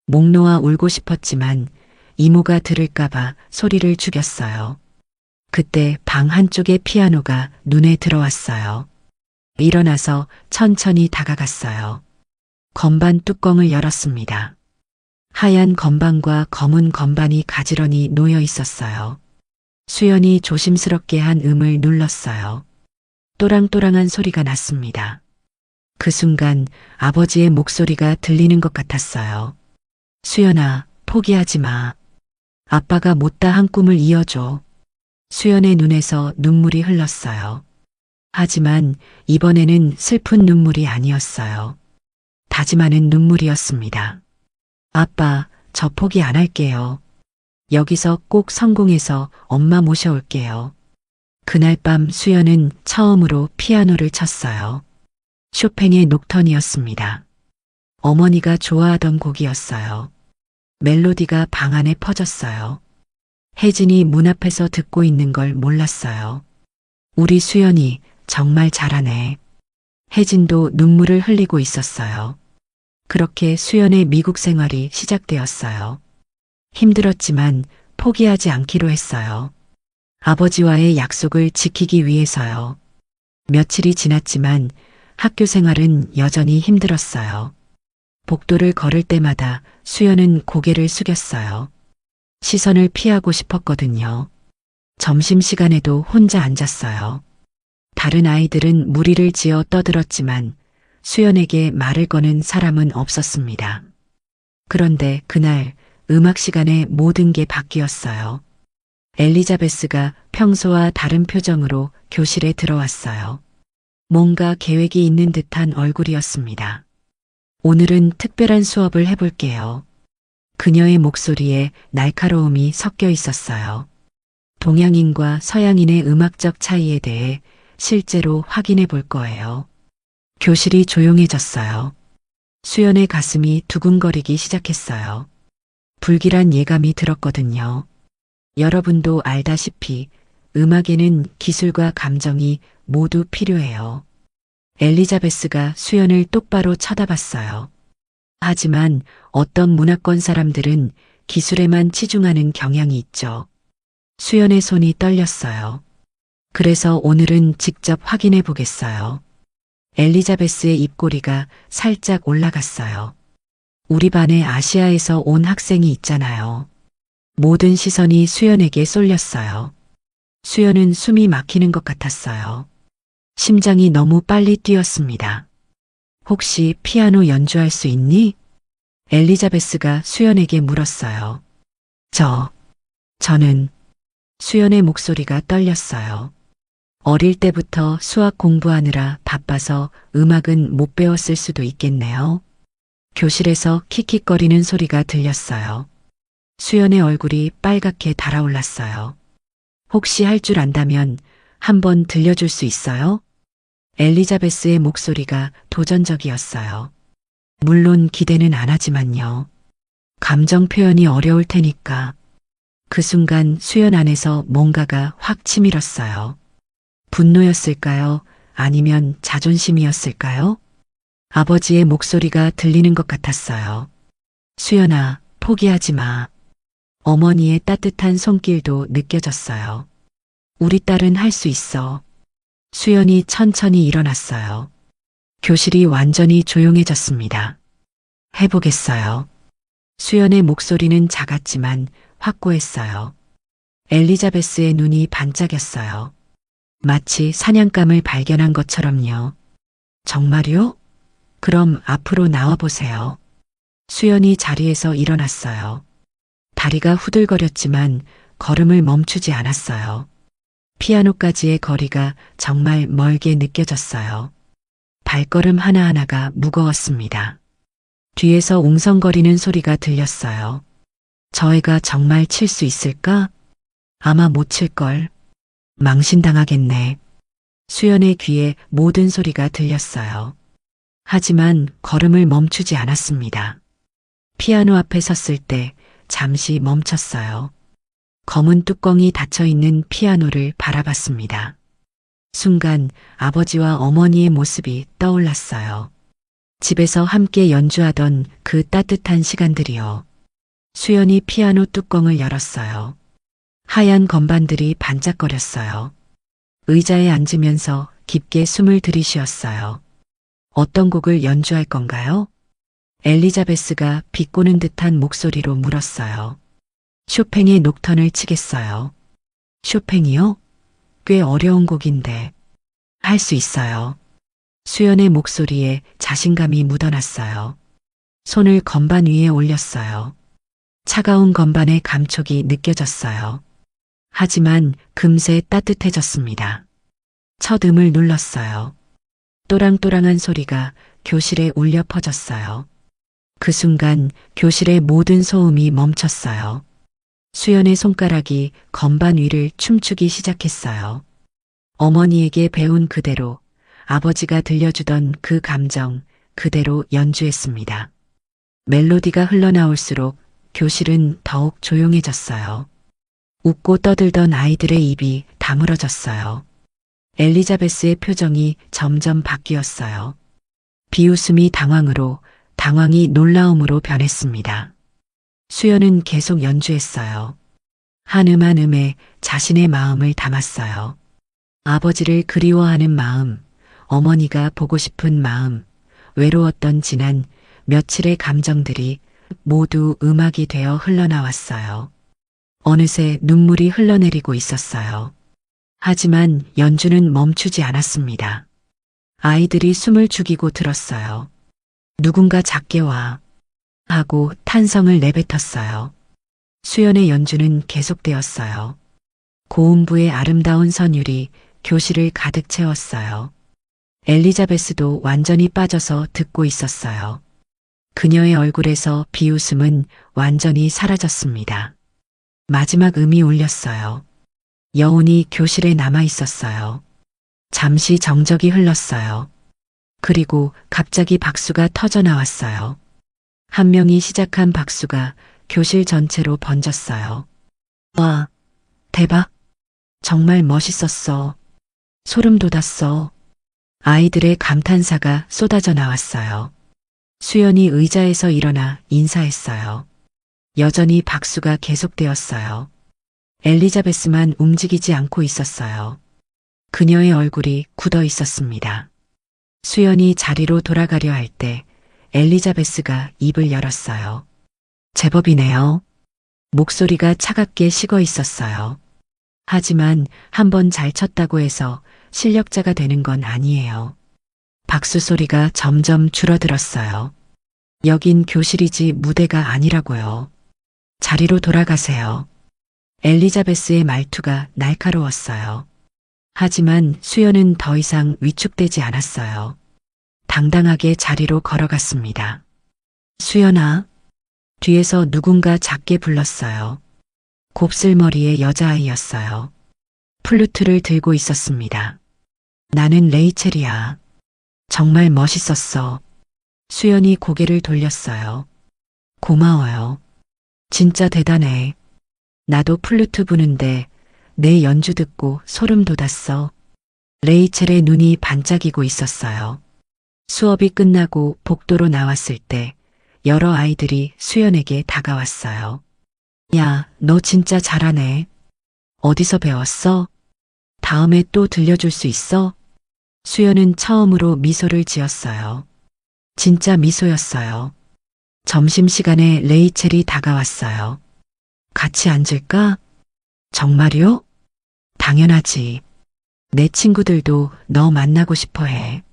목 놓아 울고 싶었지만 이모가 들을까봐 소리를 죽였어요. 그때 방 한쪽에 피아노가 눈에 들어왔어요. 일어나서 천천히 다가갔어요. 건반 뚜껑을 열었습니다. 하얀 건반과 검은 건반이 가지런히 놓여 있었어요. 수연이 조심스럽게 한 음을 눌렀어요. 또랑또랑한 소리가 났습니다. 그 순간 아버지의 목소리가 들리는 것 같았어요. 수연아, 포기하지 마. 아빠가 못다한 꿈을 이어줘. 수연의 눈에서 눈물이 흘렀어요. 하지만 이번에는 슬픈 눈물이 아니었어요. 다짐하는 눈물이었습니다. 아빠, 저 포기 안 할게요. 여기서 꼭 성공해서 엄마 모셔올게요. 그날 밤 수연은 처음으로 피아노를 쳤어요. 쇼팽의 녹턴이었습니다. 어머니가 좋아하던 곡이었어요. 멜로디가 방 안에 퍼졌어요. 혜진이 문 앞에서 듣고 있는 걸 몰랐어요. 우리 수연이 정말 잘하네. 혜진도 눈물을 흘리고 있었어요. 그렇게 수연의 미국 생활이 시작되었어요. 힘들었지만 포기하지 않기로 했어요. 아버지와의 약속을 지키기 위해서요. 며칠이 지났지만 학교 생활은 여전히 힘들었어요. 복도를 걸을 때마다 수연은 고개를 숙였어요. 시선을 피하고 싶었거든요. 점심시간에도 혼자 앉았어요. 다른 아이들은 무리를 지어 떠들었지만 수연에게 말을 거는 사람은 없었습니다. 그런데 그날 음악 시간에 모든 게 바뀌었어요. 엘리자베스가 평소와 다른 표정으로 교실에 들어왔어요. 뭔가 계획이 있는 듯한 얼굴이었습니다. 오늘은 특별한 수업을 해볼게요. 그녀의 목소리에 날카로움이 섞여 있었어요. 동양인과 서양인의 음악적 차이에 대해 실제로 확인해 볼 거예요. 교실이 조용해졌어요. 수연의 가슴이 두근거리기 시작했어요. 불길한 예감이 들었거든요. 여러분도 알다시피 음악에는 기술과 감정이 모두 필요해요. 엘리자베스가 수연을 똑바로 쳐다봤어요. 하지만 어떤 문화권 사람들은 기술에만 치중하는 경향이 있죠. 수연의 손이 떨렸어요. 그래서 오늘은 직접 확인해 보겠어요. 엘리자베스의 입꼬리가 살짝 올라갔어요. 우리 반에 아시아에서 온 학생이 있잖아요. 모든 시선이 수연에게 쏠렸어요. 수연은 숨이 막히는 것 같았어요. 심장이 너무 빨리 뛰었습니다. 혹시 피아노 연주할 수 있니? 엘리자베스가 수연에게 물었어요. 저는 수연의 목소리가 떨렸어요. 어릴 때부터 수학 공부하느라 바빠서 음악은 못 배웠을 수도 있겠네요. 교실에서 킥킥거리는 소리가 들렸어요. 수연의 얼굴이 빨갛게 달아올랐어요. 혹시 할 줄 안다면 한번 들려줄 수 있어요? 엘리자베스의 목소리가 도전적이었어요. 물론 기대는 안 하지만요. 감정 표현이 어려울 테니까. 그 순간 수연 안에서 뭔가가 확 치밀었어요. 분노였을까요? 아니면 자존심이었을까요? 아버지의 목소리가 들리는 것 같았어요. 수연아, 포기하지 마. 어머니의 따뜻한 손길도 느껴졌어요. 우리 딸은 할 수 있어. 수연이 천천히 일어났어요. 교실이 완전히 조용해졌습니다. 해보겠어요. 수연의 목소리는 작았지만 확고했어요. 엘리자베스의 눈이 반짝였어요. 마치 사냥감을 발견한 것처럼요. 정말요? 그럼 앞으로 나와보세요. 수연이 자리에서 일어났어요. 다리가 후들거렸지만 걸음을 멈추지 않았어요. 피아노까지의 거리가 정말 멀게 느껴졌어요. 발걸음 하나하나가 무거웠습니다. 뒤에서 웅성거리는 소리가 들렸어요. 저 애가 정말 칠 수 있을까? 아마 못 칠걸. 망신당하겠네. 수연의 귀에 모든 소리가 들렸어요. 하지만 걸음을 멈추지 않았습니다. 피아노 앞에 섰을 때 잠시 멈췄어요. 검은 뚜껑이 닫혀있는 피아노를 바라봤습니다. 순간 아버지와 어머니의 모습이 떠올랐어요. 집에서 함께 연주하던 그 따뜻한 시간들이요. 수연이 피아노 뚜껑을 열었어요. 하얀 건반들이 반짝거렸어요. 의자에 앉으면서 깊게 숨을 들이쉬었어요. 어떤 곡을 연주할 건가요? 엘리자베스가 비꼬는 듯한 목소리로 물었어요. 쇼팽의 녹턴을 치겠어요. 쇼팽이요? 꽤 어려운 곡인데. 할 수 있어요. 수연의 목소리에 자신감이 묻어났어요. 손을 건반 위에 올렸어요. 차가운 건반의 감촉이 느껴졌어요. 하지만 금세 따뜻해졌습니다. 첫 음을 눌렀어요. 또랑또랑한 소리가 교실에 울려 퍼졌어요. 그 순간 교실의 모든 소음이 멈췄어요. 수연의 손가락이 건반 위를 춤추기 시작했어요. 어머니에게 배운 그대로 아버지가 들려주던 그 감정 그대로 연주했습니다. 멜로디가 흘러나올수록 교실은 더욱 조용해졌어요. 웃고 떠들던 아이들의 입이 다물어졌어요. 엘리자베스의 표정이 점점 바뀌었어요. 비웃음이 당황으로, 당황이 놀라움으로 변했습니다. 수연은 계속 연주했어요. 한 음 한 음에 자신의 마음을 담았어요. 아버지를 그리워하는 마음, 어머니가 보고 싶은 마음, 외로웠던 지난 며칠의 감정들이 모두 음악이 되어 흘러나왔어요. 어느새 눈물이 흘러내리고 있었어요. 하지만 연주는 멈추지 않았습니다. 아이들이 숨을 죽이고 들었어요. 누군가 작게 와 하고 탄성을 내뱉었어요. 수연의 연주는 계속되었어요. 고음부의 아름다운 선율이 교실을 가득 채웠어요. 엘리자베스도 완전히 빠져서 듣고 있었어요. 그녀의 얼굴에서 비웃음은 완전히 사라졌습니다. 마지막 음이 울렸어요. 여운이 교실에 남아 있었어요. 잠시 정적이 흘렀어요. 그리고 갑자기 박수가 터져 나왔어요. 한 명이 시작한 박수가 교실 전체로 번졌어요. 와, 대박! 정말 멋있었어. 소름 돋았어. 아이들의 감탄사가 쏟아져 나왔어요. 수연이 의자에서 일어나 인사했어요. 여전히 박수가 계속되었어요. 엘리자베스만 움직이지 않고 있었어요. 그녀의 얼굴이 굳어 있었습니다. 수연이 자리로 돌아가려 할 때 엘리자베스가 입을 열었어요. 제법이네요. 목소리가 차갑게 식어 있었어요. 하지만 한번 잘 쳤다고 해서 실력자가 되는 건 아니에요. 박수 소리가 점점 줄어들었어요. 여긴 교실이지 무대가 아니라고요. 자리로 돌아가세요. 엘리자베스의 말투가 날카로웠어요. 하지만 수연은 더 이상 위축되지 않았어요. 당당하게 자리로 걸어갔습니다. 수연아. 뒤에서 누군가 작게 불렀어요. 곱슬머리의 여자아이였어요. 플루트를 들고 있었습니다. 나는 레이첼이야. 정말 멋있었어. 수연이 고개를 돌렸어요. 고마워요. 진짜 대단해. 나도 플루트 부는데 내 연주 듣고 소름 돋았어. 레이첼의 눈이 반짝이고 있었어요. 수업이 끝나고 복도로 나왔을 때 여러 아이들이 수연에게 다가왔어요. 야, 너 진짜 잘하네. 어디서 배웠어? 다음에 또 들려줄 수 있어? 수연은 처음으로 미소를 지었어요. 진짜 미소였어요. 점심시간에 레이첼이 다가왔어요. 같이 앉을까? 정말요? 당연하지. 내 친구들도 너 만나고 싶어 해.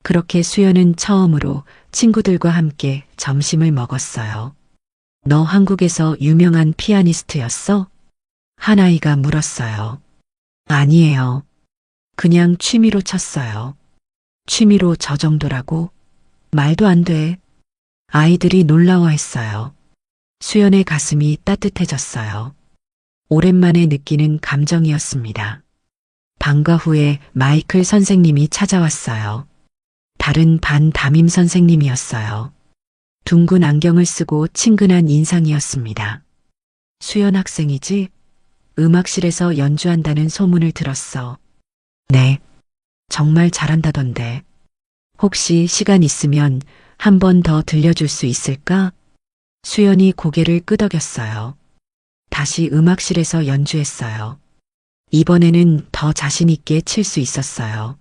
그렇게 수연은 처음으로 친구들과 함께 점심을 먹었어요. 너 한국에서 유명한 피아니스트였어? 한 아이가 물었어요. 아니에요. 그냥 취미로 쳤어요. 취미로 저 정도라고? 말도 안 돼. 아이들이 놀라워했어요. 수연의 가슴이 따뜻해졌어요. 오랜만에 느끼는 감정이었습니다. 방과 후에 마이클 선생님이 찾아왔어요. 다른 반 담임 선생님이었어요. 둥근 안경을 쓰고 친근한 인상이었습니다. 수연 학생이지? 음악실에서 연주한다는 소문을 들었어. 네. 정말 잘한다던데. 혹시 시간 있으면 한 번 더 들려줄 수 있을까? 수연이 고개를 끄덕였어요. 다시 음악실에서 연주했어요. 이번에는 더 자신 있게 칠 수 있었어요.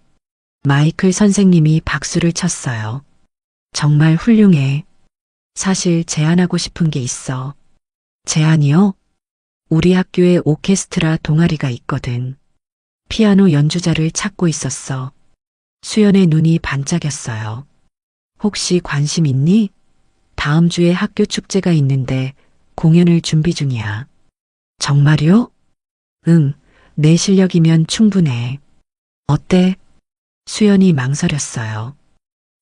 마이클 선생님이 박수를 쳤어요. 정말 훌륭해. 사실 제안하고 싶은 게 있어. 제안이요? 우리 학교에 오케스트라 동아리가 있거든. 피아노 연주자를 찾고 있었어. 수연의 눈이 반짝였어요. 혹시 관심 있니? 다음 주에 학교 축제가 있는데 공연을 준비 중이야. 정말요? 응, 내 실력이면 충분해. 어때? 수연이 망설였어요.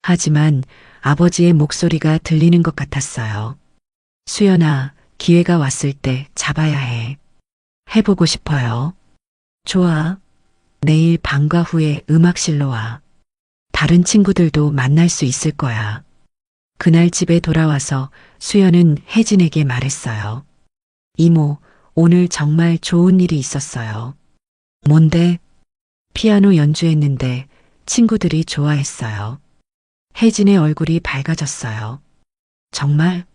하지만 아버지의 목소리가 들리는 것 같았어요. 수연아, 기회가 왔을 때 잡아야 해. 해보고 싶어요. 좋아. 내일 방과 후에 음악실로 와. 다른 친구들도 만날 수 있을 거야. 그날 집에 돌아와서 수연은 혜진에게 말했어요. 이모, 오늘 정말 좋은 일이 있었어요. 뭔데? 피아노 연주했는데 친구들이 좋아했어요. 혜진의 얼굴이 밝아졌어요. 정말?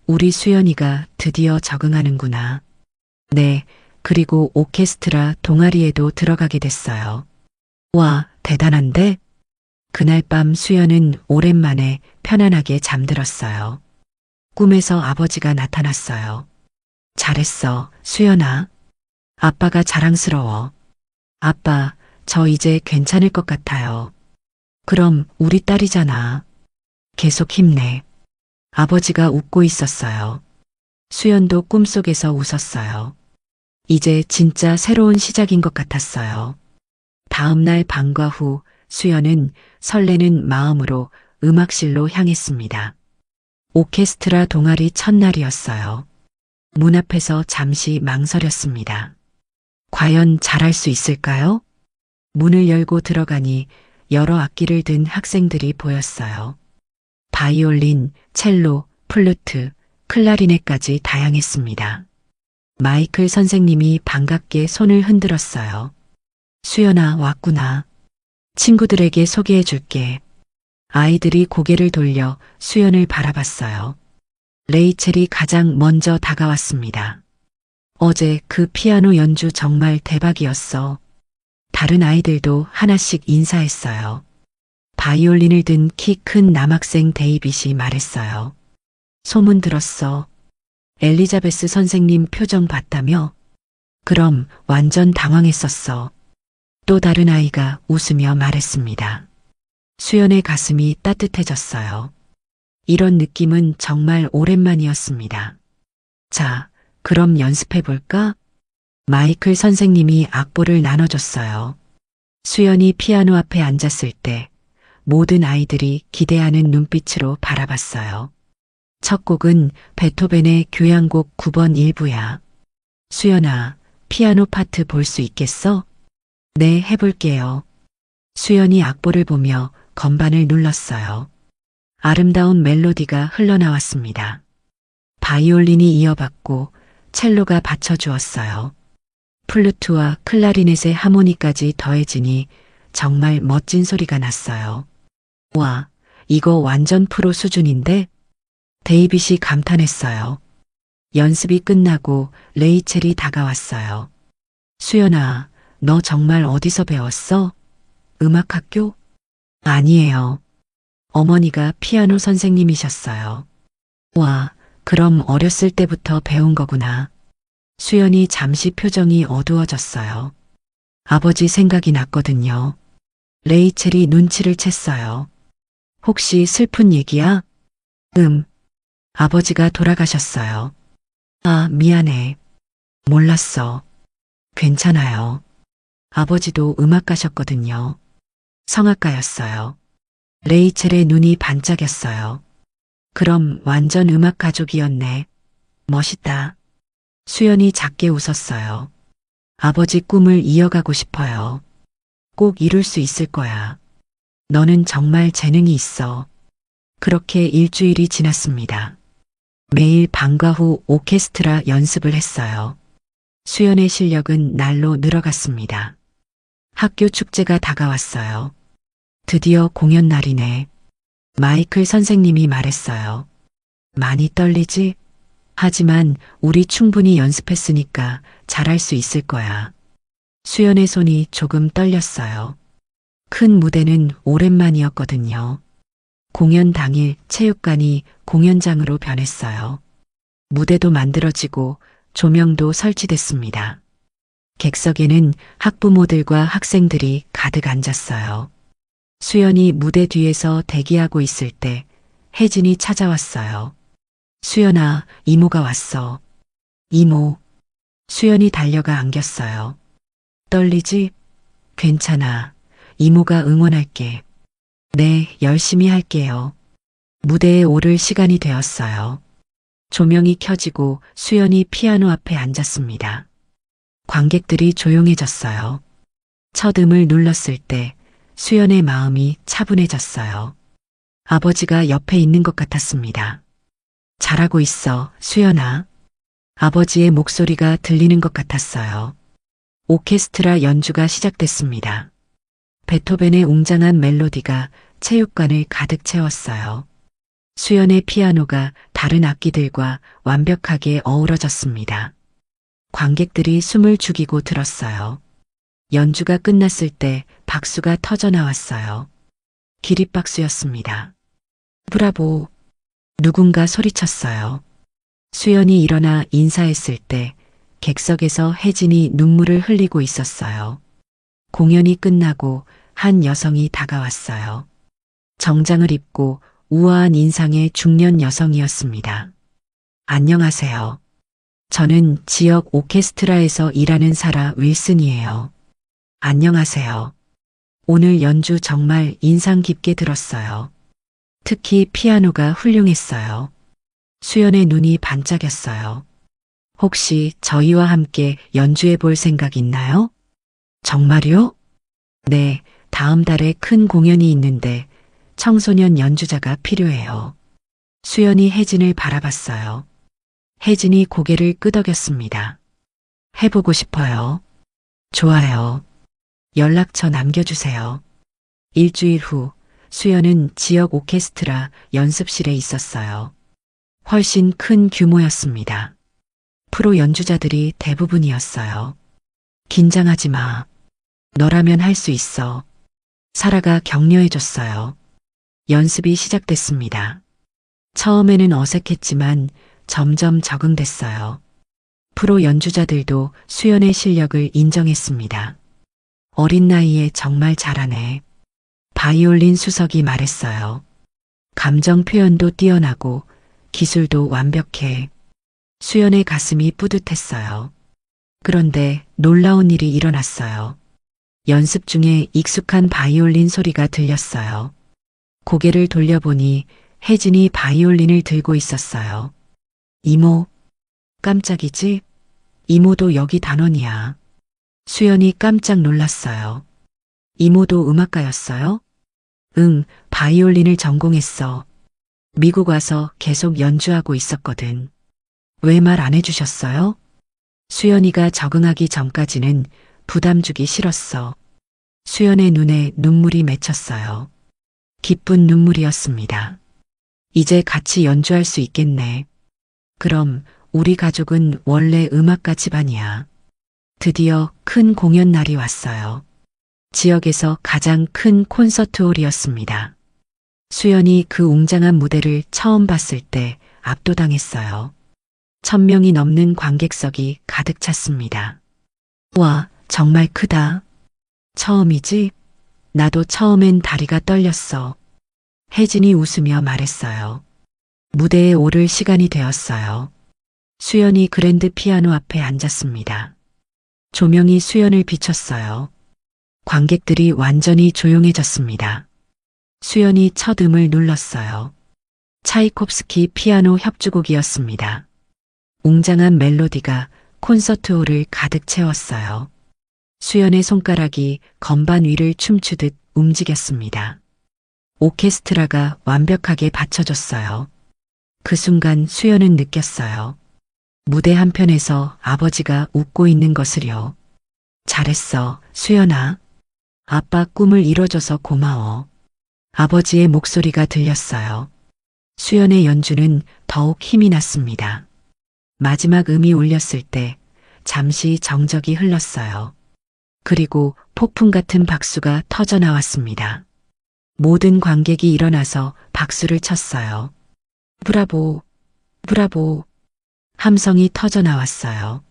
우리 수연이가 드디어 적응하는구나. 네, 그리고 오케스트라 동아리에도 들어가게 됐어요. 와, 대단한데? 그날 밤 수연은 오랜만에 편안하게 잠들었어요. 꿈에서 아버지가 나타났어요. 잘했어, 수연아. 아빠가 자랑스러워. 아빠, 저 이제 괜찮을 것 같아요. 그럼 우리 딸이잖아. 계속 힘내. 아버지가 웃고 있었어요. 수연도 꿈속에서 웃었어요. 이제 진짜 새로운 시작인 것 같았어요. 다음 날 방과 후 수연은 설레는 마음으로 음악실로 향했습니다. 오케스트라 동아리 첫날이었어요. 문 앞에서 잠시 망설였습니다. 과연 잘할 수 있을까요? 문을 열고 들어가니 여러 악기를 든 학생들이 보였어요. 바이올린, 첼로, 플루트, 클라리넷까지 다양했습니다. 마이클 선생님이 반갑게 손을 흔들었어요. 수연아, 왔구나. 친구들에게 소개해 줄게. 아이들이 고개를 돌려 수연을 바라봤어요. 레이첼이 가장 먼저 다가왔습니다. 어제 그 피아노 연주 정말 대박이었어. 다른 아이들도 하나씩 인사했어요. 바이올린을 든 키 큰 남학생 데이빗이 말했어요. 소문 들었어. 엘리자베스 선생님 표정 봤다며? 그럼 완전 당황했었어. 또 다른 아이가 웃으며 말했습니다. 수연의 가슴이 따뜻해졌어요. 이런 느낌은 정말 오랜만이었습니다. 자, 그럼 연습해볼까? 마이클 선생님이 악보를 나눠줬어요. 수연이 피아노 앞에 앉았을 때 모든 아이들이 기대하는 눈빛으로 바라봤어요. 첫 곡은 베토벤의 교향곡 9번 일부야. 수연아, 피아노 파트 볼 수 있겠어? 네, 해볼게요. 수연이 악보를 보며 건반을 눌렀어요. 아름다운 멜로디가 흘러나왔습니다. 바이올린이 이어받고 첼로가 받쳐주었어요. 플루트와 클라리넷의 하모니까지 더해지니 정말 멋진 소리가 났어요. 와, 이거 완전 프로 수준인데? 데이빗이 감탄했어요. 연습이 끝나고 레이첼이 다가왔어요. 수연아, 너 정말 어디서 배웠어? 음악학교? 아니에요. 어머니가 피아노 선생님이셨어요. 와, 그럼 어렸을 때부터 배운 거구나. 수연이 잠시 표정이 어두워졌어요. 아버지 생각이 났거든요. 레이첼이 눈치를 챘어요. 혹시 슬픈 얘기야? 아버지가 돌아가셨어요. 아, 미안해. 몰랐어. 괜찮아요. 아버지도 음악가셨거든요. 성악가였어요. 레이첼의 눈이 반짝였어요. 그럼 완전 음악 가족이었네. 멋있다. 수연이 작게 웃었어요. 아버지 꿈을 이어가고 싶어요. 꼭 이룰 수 있을 거야. 너는 정말 재능이 있어. 그렇게 일주일이 지났습니다. 매일 방과 후 오케스트라 연습을 했어요. 수연의 실력은 날로 늘어갔습니다. 학교 축제가 다가왔어요. 드디어 공연 날이네. 마이클 선생님이 말했어요. 많이 떨리지? 하지만 우리 충분히 연습했으니까 잘할 수 있을 거야. 수연의 손이 조금 떨렸어요. 큰 무대는 오랜만이었거든요. 공연 당일 체육관이 공연장으로 변했어요. 무대도 만들어지고 조명도 설치됐습니다. 객석에는 학부모들과 학생들이 가득 앉았어요. 수연이 무대 뒤에서 대기하고 있을 때 혜진이 찾아왔어요. 수연아, 이모가 왔어. 이모. 수연이 달려가 안겼어요. 떨리지? 괜찮아. 이모가 응원할게. 네, 열심히 할게요. 무대에 오를 시간이 되었어요. 조명이 켜지고 수연이 피아노 앞에 앉았습니다. 관객들이 조용해졌어요. 첫 음을 눌렀을 때 수연의 마음이 차분해졌어요. 아버지가 옆에 있는 것 같았습니다. 잘하고 있어, 수연아. 아버지의 목소리가 들리는 것 같았어요. 오케스트라 연주가 시작됐습니다. 베토벤의 웅장한 멜로디가 체육관을 가득 채웠어요. 수연의 피아노가 다른 악기들과 완벽하게 어우러졌습니다. 관객들이 숨을 죽이고 들었어요. 연주가 끝났을 때 박수가 터져 나왔어요. 기립박수였습니다. 브라보! 누군가 소리쳤어요. 수연이 일어나 인사했을 때 객석에서 혜진이 눈물을 흘리고 있었어요. 공연이 끝나고 한 여성이 다가왔어요. 정장을 입고 우아한 인상의 중년 여성이었습니다. 안녕하세요. 저는 지역 오케스트라에서 일하는 사라 윌슨이에요. 안녕하세요. 오늘 연주 정말 인상 깊게 들었어요. 특히 피아노가 훌륭했어요. 수연의 눈이 반짝였어요. 혹시 저희와 함께 연주해 볼 생각 있나요? 정말요? 네, 다음 달에 큰 공연이 있는데 청소년 연주자가 필요해요. 수연이 혜진을 바라봤어요. 혜진이 고개를 끄덕였습니다. 해보고 싶어요. 좋아요. 연락처 남겨주세요. 일주일 후 수연은 지역 오케스트라 연습실에 있었어요. 훨씬 큰 규모였습니다. 프로 연주자들이 대부분이었어요. 긴장하지 마. 너라면 할 수 있어. 사라가 격려해줬어요. 연습이 시작됐습니다. 처음에는 어색했지만 점점 적응됐어요. 프로 연주자들도 수연의 실력을 인정했습니다. 어린 나이에 정말 잘하네. 바이올린 수석이 말했어요. 감정 표현도 뛰어나고 기술도 완벽해. 수연의 가슴이 뿌듯했어요. 그런데 놀라운 일이 일어났어요. 연습 중에 익숙한 바이올린 소리가 들렸어요. 고개를 돌려보니 혜진이 바이올린을 들고 있었어요. 이모, 깜짝이지? 이모도 여기 단원이야. 수연이 깜짝 놀랐어요. 이모도 음악가였어요? 응, 바이올린을 전공했어. 미국 와서 계속 연주하고 있었거든. 왜 말 안 해주셨어요? 수연이가 적응하기 전까지는 부담 주기 싫었어. 수연의 눈에 눈물이 맺혔어요. 기쁜 눈물이었습니다. 이제 같이 연주할 수 있겠네. 그럼 우리 가족은 원래 음악가 집안이야. 드디어 큰 공연 날이 왔어요. 지역에서 가장 큰 콘서트홀이었습니다. 수연이 그 웅장한 무대를 처음 봤을 때 압도당했어요. 1000명이 넘는 관객석이 가득 찼습니다. 와, 정말 크다. 처음이지? 나도 처음엔 다리가 떨렸어. 혜진이 웃으며 말했어요. 무대에 오를 시간이 되었어요. 수연이 그랜드 피아노 앞에 앉았습니다. 조명이 수연을 비췄어요. 관객들이 완전히 조용해졌습니다. 수연이 첫 음을 눌렀어요. 차이콥스키 피아노 협주곡이었습니다. 웅장한 멜로디가 콘서트홀을 가득 채웠어요. 수연의 손가락이 건반 위를 춤추듯 움직였습니다. 오케스트라가 완벽하게 받쳐줬어요. 그 순간 수연은 느꼈어요. 무대 한편에서 아버지가 웃고 있는 것을요. 잘했어, 수연아. 아빠 꿈을 이뤄줘서 고마워. 아버지의 목소리가 들렸어요. 수연의 연주는 더욱 힘이 났습니다. 마지막 음이 울렸을 때 잠시 정적이 흘렀어요. 그리고 폭풍 같은 박수가 터져 나왔습니다. 모든 관객이 일어나서 박수를 쳤어요. 브라보, 브라보. 함성이 터져 나왔어요.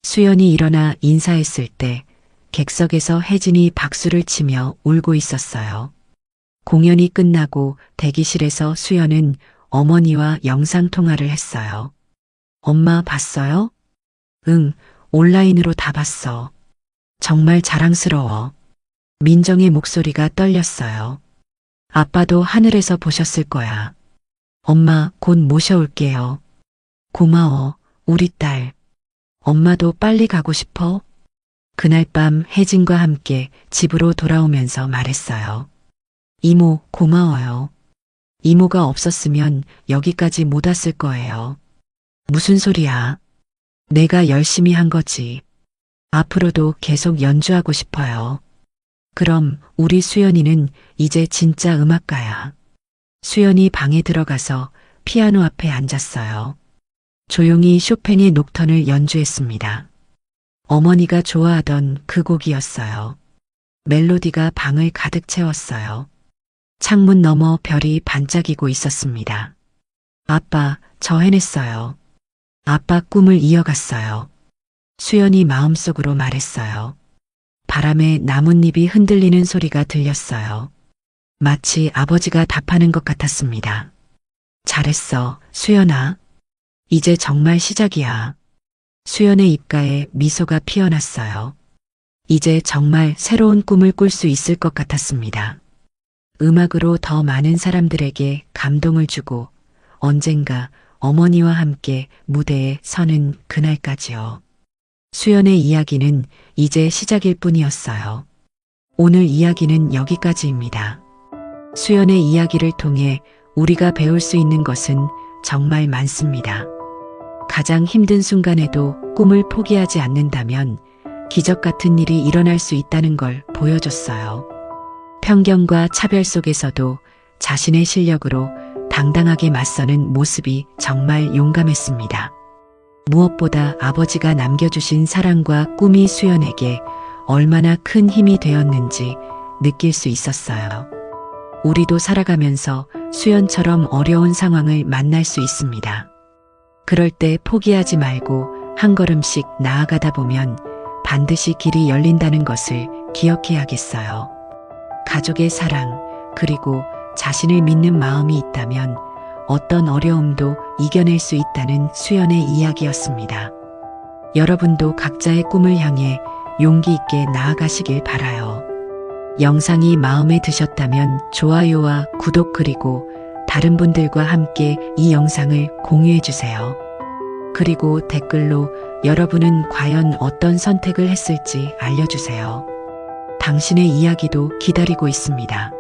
수연이 일어나 인사했을 때 객석에서 혜진이 박수를 치며 울고 있었어요. 공연이 끝나고 대기실에서 수연은 어머니와 영상통화를 했어요. 엄마 봤어요? 응, 온라인으로 다 봤어. 정말 자랑스러워. 민정의 목소리가 떨렸어요. 아빠도 하늘에서 보셨을 거야. 엄마 곧 모셔올게요. 고마워, 우리 딸. 엄마도 빨리 가고 싶어? 그날 밤 혜진과 함께 집으로 돌아오면서 말했어요. 이모, 고마워요. 이모가 없었으면 여기까지 못 왔을 거예요. 무슨 소리야? 내가 열심히 한 거지. 앞으로도 계속 연주하고 싶어요. 그럼 우리 수연이는 이제 진짜 음악가야. 수연이 방에 들어가서 피아노 앞에 앉았어요. 조용히 쇼팽의 녹턴을 연주했습니다. 어머니가 좋아하던 그 곡이었어요. 멜로디가 방을 가득 채웠어요. 창문 너머 별이 반짝이고 있었습니다. 아빠, 저 해냈어요. 아빠 꿈을 이어갔어요. 수연이 마음속으로 말했어요. 바람에 나뭇잎이 흔들리는 소리가 들렸어요. 마치 아버지가 답하는 것 같았습니다. 잘했어, 수연아. 이제 정말 시작이야. 수연의 입가에 미소가 피어났어요. 이제 정말 새로운 꿈을 꿀 수 있을 것 같았습니다. 음악으로 더 많은 사람들에게 감동을 주고 언젠가 어머니와 함께 무대에 서는 그날까지요. 수연의 이야기는 이제 시작일 뿐이었어요. 오늘 이야기는 여기까지입니다. 수연의 이야기를 통해 우리가 배울 수 있는 것은 정말 많습니다. 가장 힘든 순간에도 꿈을 포기하지 않는다면 기적 같은 일이 일어날 수 있다는 걸 보여줬어요. 편견과 차별 속에서도 자신의 실력으로 당당하게 맞서는 모습이 정말 용감했습니다. 무엇보다 아버지가 남겨주신 사랑과 꿈이 수연에게 얼마나 큰 힘이 되었는지 느낄 수 있었어요. 우리도 살아가면서 수연처럼 어려운 상황을 만날 수 있습니다. 그럴 때 포기하지 말고 한 걸음씩 나아가다 보면 반드시 길이 열린다는 것을 기억해야겠어요. 가족의 사랑, 그리고 자신을 믿는 마음이 있다면 어떤 어려움도 이겨낼 수 있다는 수연의 이야기였습니다. 여러분도 각자의 꿈을 향해 용기 있게 나아가시길 바라요. 영상이 마음에 드셨다면 좋아요와 구독 그리고 다른 분들과 함께 이 영상을 공유해 주세요. 그리고 댓글로 여러분은 과연 어떤 선택을 했을지 알려주세요. 당신의 이야기도 기다리고 있습니다.